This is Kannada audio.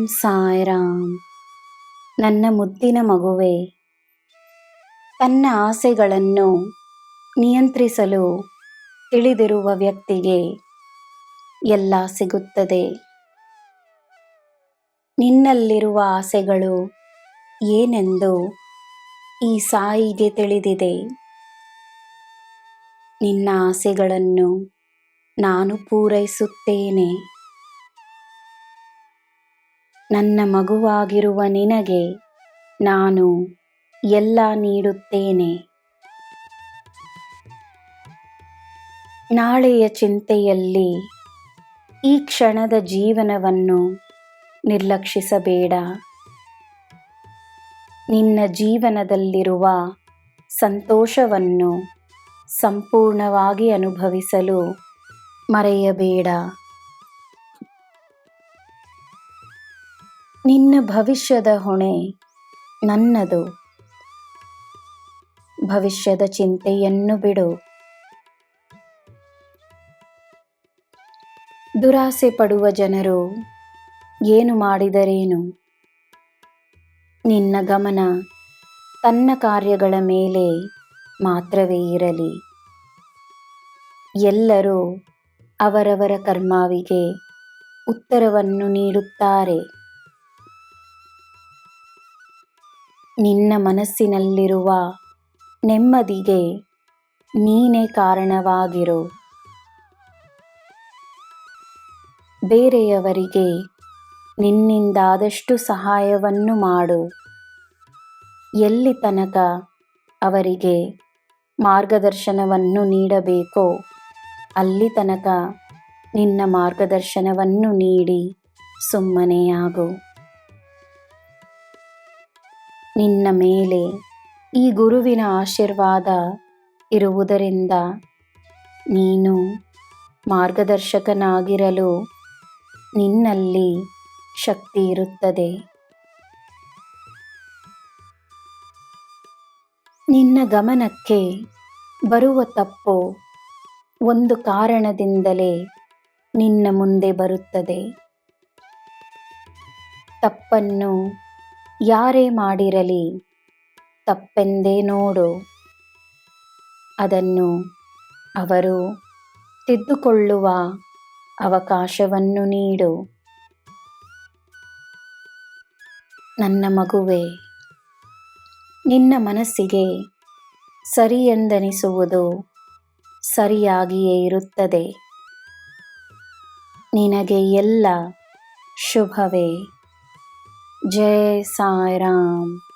ಸಾಯಿರಾಮ್. ನನ್ನ ಮುದ್ದಿನ ಮಗುವೆ, ತನ್ನ ಆಸೆಗಳನ್ನು ನಿಯಂತ್ರಿಸಲು ತಿಳಿದಿರುವ ವ್ಯಕ್ತಿಗೆ ಎಲ್ಲ ಸಿಗುತ್ತದೆ. ನಿನ್ನಲ್ಲಿರುವ ಆಸೆಗಳು ಏನೆಂದು ಈ ಸಾಯಿಗೆ ತಿಳಿದಿದೆ. ನಿನ್ನ ಆಸೆಗಳನ್ನು ನಾನು ಪೂರೈಸುತ್ತೇನೆ. ನನ್ನ ಮಗುವಾಗಿರುವ ನಿನಗೆ ನಾನು ಎಲ್ಲ ನೀಡುತ್ತೇನೆ. ನಾಳೆಯ ಚಿಂತೆಯಲ್ಲಿ ಈ ಕ್ಷಣದ ಜೀವನವನ್ನು ನಿರ್ಲಕ್ಷಿಸಬೇಡ. ನಿನ್ನ ಜೀವನದಲ್ಲಿರುವ ಸಂತೋಷವನ್ನು ಸಂಪೂರ್ಣವಾಗಿ ಅನುಭವಿಸಲು ಮರೆಯಬೇಡ. ನಿನ್ನ ಭವಿಷ್ಯದ ಹೊಣೆ ನನ್ನದು. ಭವಿಷ್ಯದ ಚಿಂತೆಯನ್ನು ಬಿಡು. ದುರಾಸೆ ಪಡುವ ಜನರು ಏನು ಮಾಡಿದರೇನು? ನಿನ್ನ ಗಮನ ತನ್ನ ಕಾರ್ಯಗಳ ಮೇಲೆ ಮಾತ್ರವೇ ಇರಲಿ. ಎಲ್ಲರೂ ಅವರವರ ಕರ್ಮಾವಿಗೆ ಉತ್ತರವನ್ನು ನೀಡುತ್ತಾರೆ. ನಿನ್ನ ಮನಸ್ಸಿನಲ್ಲಿರುವ ನೆಮ್ಮದಿಗೆ ನೀನೇ ಕಾರಣವಾಗಿರು. ಬೇರೆಯವರಿಗೆ ನಿನ್ನಿಂದಾದಷ್ಟು ಸಹಾಯವನ್ನು ಮಾಡು. ಎಲ್ಲಿ ತನಕ ಅವರಿಗೆ ಮಾರ್ಗದರ್ಶನವನ್ನು ನೀಡಬೇಕೋ ಅಲ್ಲಿ ತನಕ ನಿನ್ನ ಮಾರ್ಗದರ್ಶನವನ್ನು ನೀಡಿ ಸುಮ್ಮನೆಯಾಗು. ನಿನ್ನ ಮೇಲೆ ಈ ಗುರುವಿನ ಆಶೀರ್ವಾದ ಇರುವುದರಿಂದ ನೀನು ಮಾರ್ಗದರ್ಶಕನಾಗಿರಲು ನಿನ್ನಲ್ಲಿ ಶಕ್ತಿ ಇರುತ್ತದೆ. ನಿನ್ನ ಗಮನಕ್ಕೆ ಬರುವ ತಪ್ಪು ಒಂದು ಕಾರಣದಿಂದಲೇ ನಿನ್ನ ಮುಂದೆ ಬರುತ್ತದೆ. ತಪ್ಪನ್ನು ಯಾರೇ ಮಾಡಿರಲಿ ತಪ್ಪೆಂದೇ ನೋಡು. ಅದನ್ನು ಅವರು ತಿದ್ದುಕೊಳ್ಳುವ ಅವಕಾಶವನ್ನು ನೀಡು. ನನ್ನ ಮಗುವೆ, ನಿನ್ನ ಮನಸ್ಸಿಗೆ ಸರಿ ಎಂದೆನಿಸುವುದು ಸರಿಯಾಗಿಯೇ ಇರುತ್ತದೆ. ನಿನಗೆ ಎಲ್ಲ ಶುಭವೇ. ಜೈ ಸಾಯಿರಾಮ್.